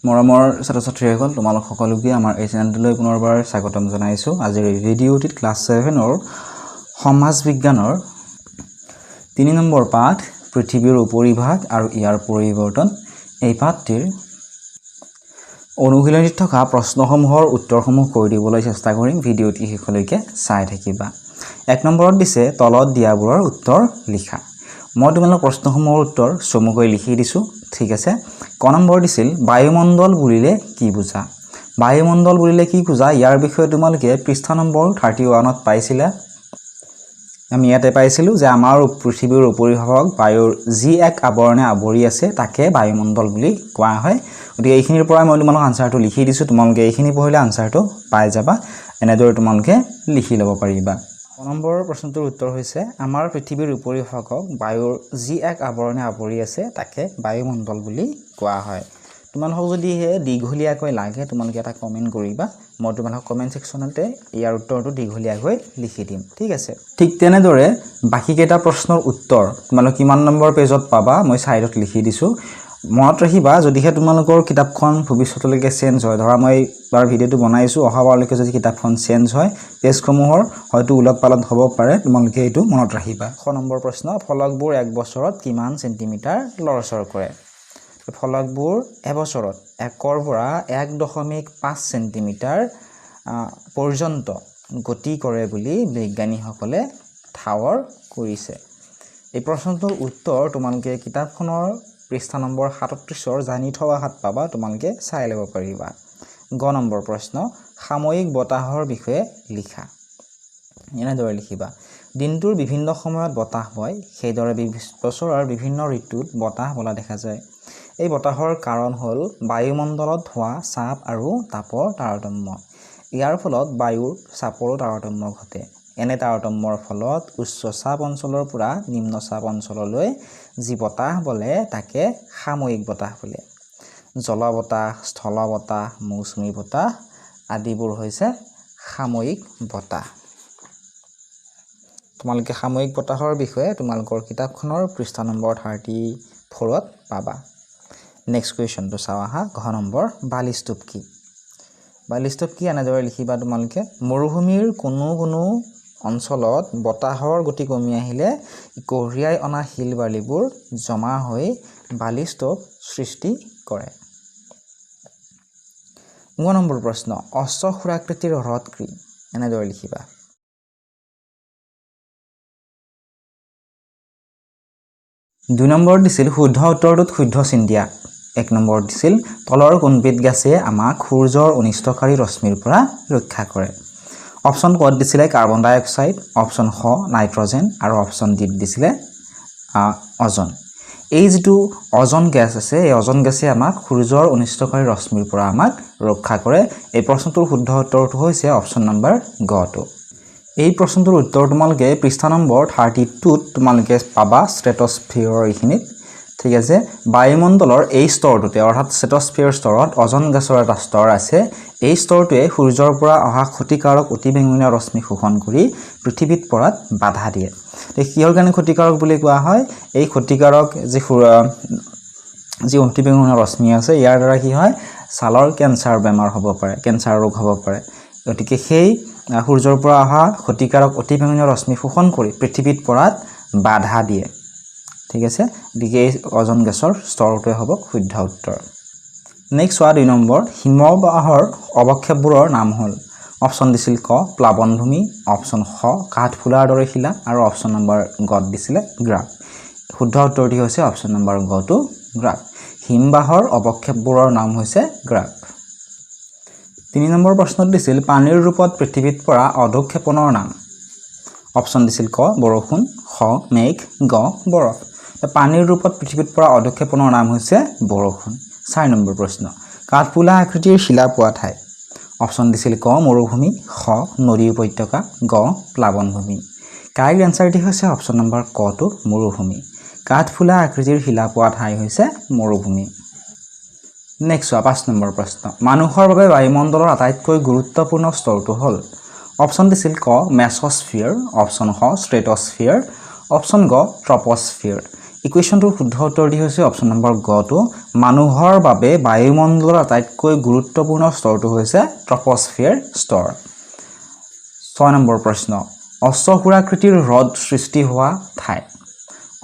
মৰমৰ ছাত্ৰ-ছাত্ৰীসকল তোমালোক সকলোকে আমাৰ এই চেনেলটোলৈ পুনৰবাৰ স্বাগতম জনাইছো। আজিৰ এই ভিডিঅ'টিত ক্লাছ 7ৰ সমাজ বিজ্ঞানৰ 3 নম্বৰ পাঠ পৃথিৱীৰ উপৰিভাগ আৰু ইয়াৰ পৰিৱৰ্তন এই পাঠটিৰ অনুশীলনীত থকা প্ৰশ্নসমূহৰ উত্তৰসমূহ কৈ দিবলৈ চেষ্টা কৰিম। ভিডিঅ'টি শেষলৈকে চাই থাকিবা। 1 নম্বৰত দিছে তলত দিয়াবোৰৰ উত্তৰ লিখা। মই তোমালোকৰ প্ৰশ্নসমূহৰ উত্তৰ চমুকৈ লিখি দিছো। ঠিক আছে। ক নম্বৰ দিছিল বায়ুমণ্ডল বুলিলে কি বুজা? বায়ুমণ্ডল বুলিলে কি বুজা ইয়াৰ বিষয়ে তোমালোকে পৃষ্ঠা নম্বৰ 31ত পাইছিলা। আমি ইয়াতে পাইছিলো যে আমাৰ পৃথিৱীৰ উপৰিভাগক বায়ুৰ যি এক আৱৰণে আৱৰি আছে তাকে বায়ুমণ্ডল বুলি কোৱা হয়। গতিকে এইখিনিৰ পৰা মই তোমালোকক আনসাৰটো লিখি দিছো। তোমালোকে এইখিনি পঢ়িলে আনসাৰটো পাই যাবা। এনেদৰে তোমালোকে লিখি ল'ব পাৰিবা। ক নম্বৰৰ প্ৰশ্নটোৰ উত্তৰ হৈছে আমাৰ পৃথিৱীৰ উপৰিভাগক বায়ুৰ যি এক আৱৰণে আৱৰি আছে তাকে বায়ুমণ্ডল বুলি কোৱা হয়। তোমালোকক যদি দীঘলীয়াকৈ লাগে তোমালোকে এটা কমেন্ট কৰিবা। মই তোমালোকক কমেন্ট সেকশনতে ইয়াৰ উত্তৰটো দীঘলীয়াকৈ লিখি দিম। ঠিক আছে। ঠিক তেনেদৰে বাকি কেইটা প্ৰশ্নৰ উত্তৰ তোমালোক কিমান নম্বৰ পেজত পাবা মই সাইডত লিখি দিছো। মনত ৰাখিবা যদিহে তোমালোকৰ কিতাপখন ভৱিষ্যতলৈকে চেঞ্জ হয়, ধৰা মই বাৰ ভিডিঅ'টো বনাইছো অহাবাৰলৈকে যদি কিতাপখন চেঞ্জ হয় পেজসমূহৰ হয়তো উলট-পালট হ'ব পাৰে, তোমালোকে এইটো মনত ৰাখিবা। 6 নম্বৰ প্ৰশ্ন ফলকবোৰ এক বছৰত কিমান সেন্টিমিটাৰ লৰচৰ কৰে? ফলকবোৰ এবছৰত 1ৰ পৰা 1.5 সেন্টিমিটাৰ পৰ্যন্ত গতি কৰে বুলি বিজ্ঞানীসকলে ঠাৱৰ কৰিছে। এই প্ৰশ্নটোৰ উত্তৰ তোমালোকে কিতাপখনৰ পৃষ্ঠা নম্বৰ 37ৰ জানি থোৱা হাত পাবা, তোমালোকে চাই ল'ব পাৰিবা। গ নম্বৰ প্ৰশ্ন সাময়িক বতাহৰ বিষয়ে লিখা। এনেদৰে লিখিবা। দিনটোৰ বিভিন্ন সময়ত বতাহ বয়, সেইদৰে বছৰৰ বিভিন্ন ঋতুত বতাহ বলা দেখা যায়। এই বতাহৰ কাৰণ হ'ল বায়ুমণ্ডলত হোৱা চাপ আৰু তাপৰ তাৰতম্য। ইয়াৰ ফলত বায়ুৰ চাপৰো তাৰতম্য ঘটে। এনে তাৰতম্যৰ ফলত উচ্চ চাপ অঞ্চলৰ পৰা নিম্ন চাপ অঞ্চললৈ যি বতাহ বলে তাকে সাময়িক বতাহ বোলে। জল বতাহ, স্থল বতাহ, মৌচুমী বতাহ আদিবোৰ হৈছে সাময়িক বতাহ। তোমালোকে সাময়িক বতাহৰ বিষয়ে তোমালোকৰ কিতাপখনৰ পৃষ্ঠা নম্বৰ 34ত পাবা। নেক্সট কুৱেশ্যনটো চাওঁ আহা। ঘ নম্বৰ বালিস্তূপ কি? বালিস্তূপ কি এনেদৰে লিখিবা তোমালোকে। মৰুভূমিৰ কোনো অঞ্চলত বতাহৰ গতি কমি আহিলে কঢ়িয়াই অনা শিল বালিবোৰ জমা হৈ বালিস্তূপ সৃষ্টি কৰে। 9 নম্বৰ প্ৰশ্ন অশ্বক্ষুৰাকৃতিৰ হ্ৰদ কি? এনেদৰে লিখিবা। দুই নম্বৰত দিছিল শুদ্ধ উত্তৰটোত শুদ্ধ চিন দিয়া। 1 নম্বৰত দিছিল তলৰ কোনবিধ গেছে আমাক সূৰ্যৰ অনিষ্টকাৰী ৰশ্মিৰ পৰা ৰক্ষা কৰে? অপশ্যন ক'ত দিছিলে কাৰ্বন ডাই অক্সাইড, অপশ্যন খ নাইট্ৰজেন আৰু অপশ্যন ডি দিছিলে অজন। এই যিটো অজন গেছ আছে এই অজন গেছে আমাক সূৰ্যৰ অনিষ্টকাৰী ৰশ্মিৰ পৰা আমাক ৰক্ষা কৰে। এই প্ৰশ্নটোৰ শুদ্ধ উত্তৰটো হৈছে অপশ্যন নম্বৰ গটো। এই প্ৰশ্নটোৰ উত্তৰ তোমালোকে পৃষ্ঠা নম্বৰ 32ত তোমালোকে পাবা ষ্ট্ৰেটস্ফিয়াৰৰ এইখিনিত। ঠিক আছে। বায়ুমণ্ডলৰ এই স্তৰটোতে অৰ্থাৎ ষ্ট্ৰেটস্ফিয়াৰ স্তৰত অজন গেছৰ এটা স্তৰ আছে। এই স্তৰটোৱে সূৰ্যৰ পৰা অহা ক্ষতিকাৰক অতিবেঙুনীয়া ৰশ্মি শোষণ কৰি পৃথিৱীত পৰাত বাধা দিয়ে। কিহৰ কাৰণে ক্ষতিকাৰক বুলি কোৱা হয়? এই ক্ষতিকাৰক যি অতিবেঙুনীয়া ৰশ্মি আছে ইয়াৰ দ্বাৰা কি হয় ছালৰ কেঞ্চাৰ বেমাৰ হ'ব পাৰে, কেঞ্চাৰ ৰোগ হ'ব পাৰে। গতিকে সেই সূৰ্যৰ পৰা অহা ক্ষতিকাৰক অতিবেঙুনীয়া ৰশ্মি শোষণ কৰি পৃথিৱীত পৰাত বাধা দিয়ে। ঠিক আছে। গতিকে এই অজন গেছৰ স্তৰটোৱে হ'ব শুদ্ধ উত্তৰ। নেক্সট চোৱা 2 নম্বৰ হিমবাহৰ অৱক্ষেপবোৰৰ নাম হ'ল। অপশ্যন দিছিল ক প্লাৱনভূমি, অপশ্যন খ কাঠফুলাৰ দৰে শিলা আৰু অপশ্যন নম্বৰ গত দিছিলে গ্ৰাফ। শুদ্ধ উত্তৰটি হৈছে অপশ্যন নম্বৰ গটো গ্ৰাফ। হিমবাহৰ অৱক্ষেপবোৰৰ নাম হৈছে গ্ৰাফ। 3 নম্বৰ প্ৰশ্নত দিছিল পানীৰ ৰূপত পৃথিৱীত পৰা অধক্ষেপণৰ নাম। অপশ্যন দিছিল ক বৰষুণ, খ মেঘ, গ বৰফ। পানীৰ ৰূপত পৃথিৱীত পৰা অধক্ষেপণৰ নাম হৈছে বৰষুণ। 4 নম্বৰ প্ৰশ্ন কাঠফুলা আকৃতিৰ শিলা পোৱা ঠাই। অপশ্যন দিছিল ক মৰুভূমি, খ নদী উপত্যকা, গ প্লাৱনভূমি। কাৰেক্ট এনসাৰটি হৈছে অপশ্যন নম্বৰ কটো মৰুভূমি। কাঠফুলা আকৃতিৰ শিলা পোৱা ঠাই হৈছে মৰুভূমি। নেক্সট 5 নম্বৰ প্ৰশ্ন মানুহৰ বাবে বায়ুমণ্ডলৰ আটাইতকৈ গুৰুত্বপূৰ্ণ স্তৰটো হ'ল। অপশ্যন দিছিল ক মেছস্ফিয়াৰ, অপশ্যন খ ষ্ট্ৰেটস্ফিয়াৰ, অপশ্যন গ ট্ৰপস্ফিয়াৰ। ইকুৱেশ্যনটোৰ শুদ্ধ উত্তৰটি হৈছে অপশ্যন নম্বৰ গটো মানুহৰ বাবে বায়ুমণ্ডলৰ আটাইতকৈ গুৰুত্বপূৰ্ণ স্তৰটো হৈছে ট্ৰপস্ফিয়াৰ স্তৰ। 6 নম্বৰ প্ৰশ্ন অশ্বক্ষুৰাকৃতিৰ হ্ৰদ সৃষ্টি হোৱা ঠাই।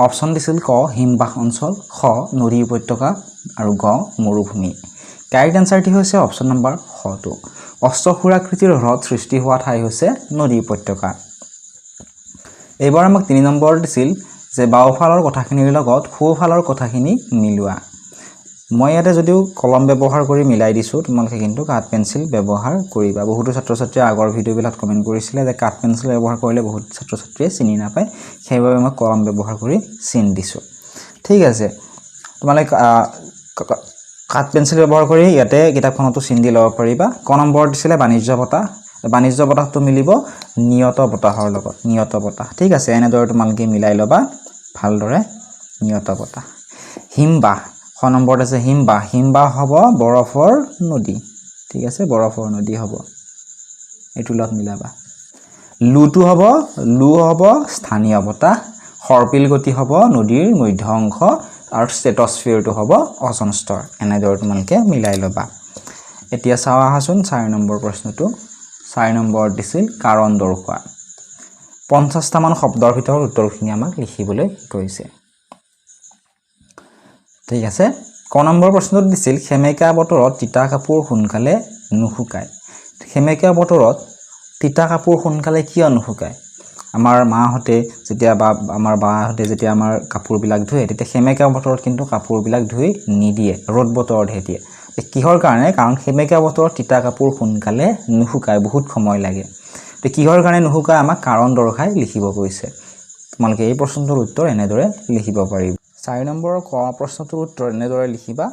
অপশ্যন দিছিল ক হিমবাহ অঞ্চল, খ নদী উপত্যকা আৰু গ মৰুভূমি। কাৰেক্ট এনচাৰটি হৈছে অপশ্যন নম্বৰ খটো অশ্বক্ষুৰাকৃতিৰ হ্ৰদ সৃষ্টি হোৱা ঠাই হৈছে নদী উপত্যকা। এইবাৰ আমাক 3 নম্বৰ দিছিল যে বাওঁফালৰ কথাখিনিৰ লগত সোঁফালৰ কথাখিনি মিলোৱা। মই ইয়াতে যদিও কলম ব্যৱহাৰ কৰি মিলাই দিছোঁ, তোমালোকে কিন্তু কাঠ পেঞ্চিল ব্যৱহাৰ কৰিবা। বহুতো ছাত্ৰ ছাত্ৰীয়ে আগৰ ভিডিঅ'বিলাক কমেণ্ট কৰিছিলে যে কাঠ পেঞ্চিল ব্যৱহাৰ কৰিলে বহুত ছাত্ৰ ছাত্ৰীয়ে চিনি নাপায়, সেইবাবে মই কলম ব্যৱহাৰ কৰি চিন দিছোঁ। ঠিক আছে, তোমালোকে কাঠ পেঞ্চিল ব্যৱহাৰ কৰি ইয়াতে কিতাপখনতো চিন দি ল'ব পাৰিবা। ক নম্বৰত দিছিলে বাণিজ্য বঁটা, বাণিজ্য বঁটাটো মিলিব নিয়ত বতাহৰ লগত, নিয়ত বতাহ। ঠিক আছে, এনেদৰে তোমালোকে মিলাই ল'বা ভালদৰে নিয়ত বতাহ। হিমবাহ, খ নম্বৰত আছে হিমবাহ, হিমবাহ হ'ব বৰফৰ নদী। ঠিক আছে, বৰফৰ নদী হ'ব, এইটো লগত মিলাবা। লুটো হ'ব, লু হ'ব স্থানীয় বতাহ, সৰ্পিল গতি হ'ব নদীৰ মধ্য অংশ আৰু ষ্ট্ৰেটস্ফিয়াৰটো হ'ব অজন স্তৰ। এনেদৰে তোমালোকে মিলাই ল'বা। এতিয়া চাওঁ আহাচোন 4 নম্বৰ প্ৰশ্নটো। 4 নম্বৰত দিছিল কাৰণ দৰ্শোৱা। 50টামান শব্দৰ ভিতৰত উত্তৰখিনি আমাক লিখিবলৈ কৈছে। ঠিক আছে, ক নম্বৰ প্ৰশ্নটো দিছিল সেমেকা বতৰত তিতা কাপোৰ সোনকালে নুশুকায়। সেমেকা বতৰত তিতা কাপোৰ সোনকালে কিয় নুশুকায়? আমাৰ মাহঁতে যেতিয়া বা আমাৰ বাহঁতে যেতিয়া আমাৰ কাপোৰবিলাক ধুৱে, তেতিয়া সেমেকা বতৰত কিন্তু কাপোৰবিলাক ধুই নিদিয়ে, ৰ'দ বতৰতহে দিয়ে। কিহৰ কাৰণে? কাৰণ সেমেকা বতৰত তিতা কাপোৰ সোনকালে নুশুকায়, বহুত সময় লাগে। তো কিহৰ কাৰণে নুশুকায় আমাক কাৰণ দৰ্শাই লিখিব কৈছে। তোমালোকে এই প্ৰশ্নটোৰ উত্তৰ এনেদৰে লিখিব পাৰিবা। 4 নম্বৰৰ ক প্ৰশ্নটোৰ উত্তৰ এনেদৰে লিখিবা।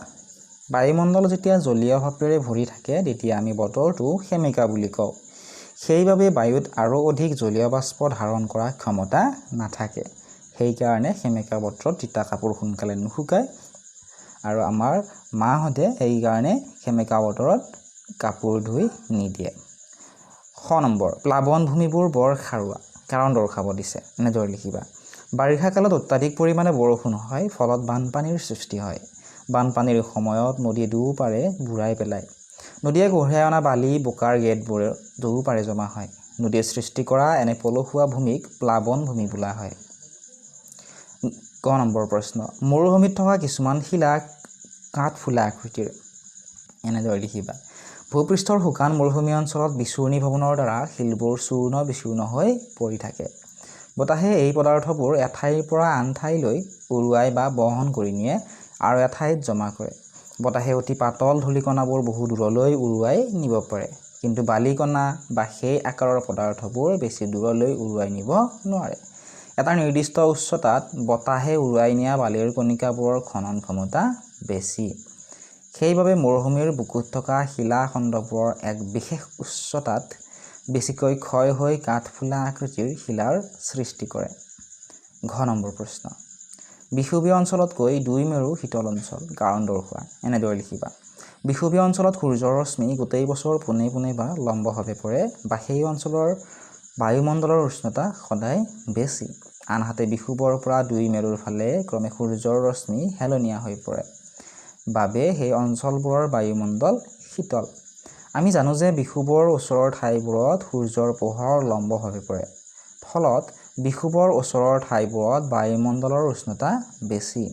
বায়ুমণ্ডল যেতিয়া জলীয় ভাপেৰে ভৰি থাকে তেতিয়া আমি বতৰটো সেমেকা বুলি কওঁ। সেইবাবে বায়ুত আৰু অধিক জলীয় বাষ্প ধাৰণ কৰা ক্ষমতা নাথাকে। সেইকাৰণে সেমেকা বতৰত তিতা কাপোৰ সোনকালে নুশুকায় আৰু আমাৰ মাহঁতে সেইকাৰণে সেমেকা বতৰত কাপোৰ ধুই নিদিয়ে। খ নম্বৰ প্লাৱন ভূমিবোৰ বৰ খাৰুৱা, কাৰণ দৰ্শাব দিছে। এনেদৰে লিখিবা। বাৰিষা কালত অত্যাধিক পৰিমাণে বৰষুণ হয়, ফলত বানপানীৰ সৃষ্টি হয়। বানপানীৰ সময়ত নদী দুয়োপাৰে বুৰাই পেলায়। নদীয়ে কঢ়িয়াই অনা বালি বোকাৰ গেটবোৰ দুয়োপাৰে জমা হয়। নদীয়ে সৃষ্টি কৰা এনে পলসুৱা ভূমিক প্লাৱন ভূমি বোলা হয়। ক নম্বৰ প্ৰশ্ন মৰুভূমিত থকা কিছুমান শিলা কাঠফুলা আকৃতিৰ। এনেদৰে লিখিবা। ভূপৃষ্ঠৰ শুকান মৰুভূমি অঞ্চলত বিচূৰ্ণী ভৱনৰ দ্বাৰা শিলবোৰ চূৰ্ণ বিচূৰ্ণ হৈ পৰি থাকে। বতাহে এই পদাৰ্থবোৰ এঠাইৰ পৰা আন ঠাইলৈ উৰুৱাই বা বহন কৰি নিয়ে আৰু এঠাইত জমা কৰে। বতাহে অতি পাতল ধূলিকণাবোৰ বহু দূৰলৈ উৰুৱাই নিব পাৰে, কিন্তু বালিকণা বা সেই আকাৰৰ পদাৰ্থবোৰ বেছি দূৰলৈ উৰুৱাই নিব নোৱাৰে। এটা নিৰ্দিষ্ট উচ্চতাত বতাহে উৰুৱাই নিয়া বালিৰ কণিকাবোৰৰ খনন ক্ষমতা বেছি। সেইবাবে মৰুভূমিৰ বুকুত থকা শিলাখণ্ডবোৰৰ এক বিশেষ উচ্চতাত বেছিকৈ ক্ষয় হৈ কাঠফুলা আকৃতিৰ শিলাৰ সৃষ্টি কৰে। ঘ নম্বৰ প্ৰশ্ন বিষুৱীয় অঞ্চলতকৈ 2 মেৰু শীতল অঞ্চল, কাৰণ দৰ্শোৱা। এনেদৰে লিখিবা। বিষুৱীয় অঞ্চলত সূৰ্যৰ ৰশ্মি গোটেই বছৰ পোনে পোনে বা লম্বভাৱে পৰে বা সেই অঞ্চলৰ বায়ুমণ্ডলৰ উষ্ণতা সদায় বেছি। আনহাতে বিষুৱৰ পৰা 2 মেৰুৰ ফালে ক্ৰমে সূৰ্যৰ ৰশ্মি হেলনীয়া হৈ পৰে বাবে সেই অঞ্চলবোৰৰ বায়ুমণ্ডল শীতল। আমি জানো যে বিষুৱৰ ওচৰৰ ঠাইবোৰত সূৰ্যৰ পোহৰ লম্বভাৱে পৰে, ফলত বিষুৱৰ ওচৰৰ ঠাইবোৰত বায়ুমণ্ডলৰ উষ্ণতা বেছি।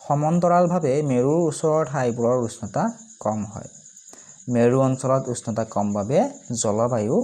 সমান্তৰালভাৱে মেৰুৰ ওচৰৰ ঠাইবোৰৰ উষ্ণতা কম হয়। মেৰু অঞ্চলত উষ্ণতা কম বাবে জলবায়ু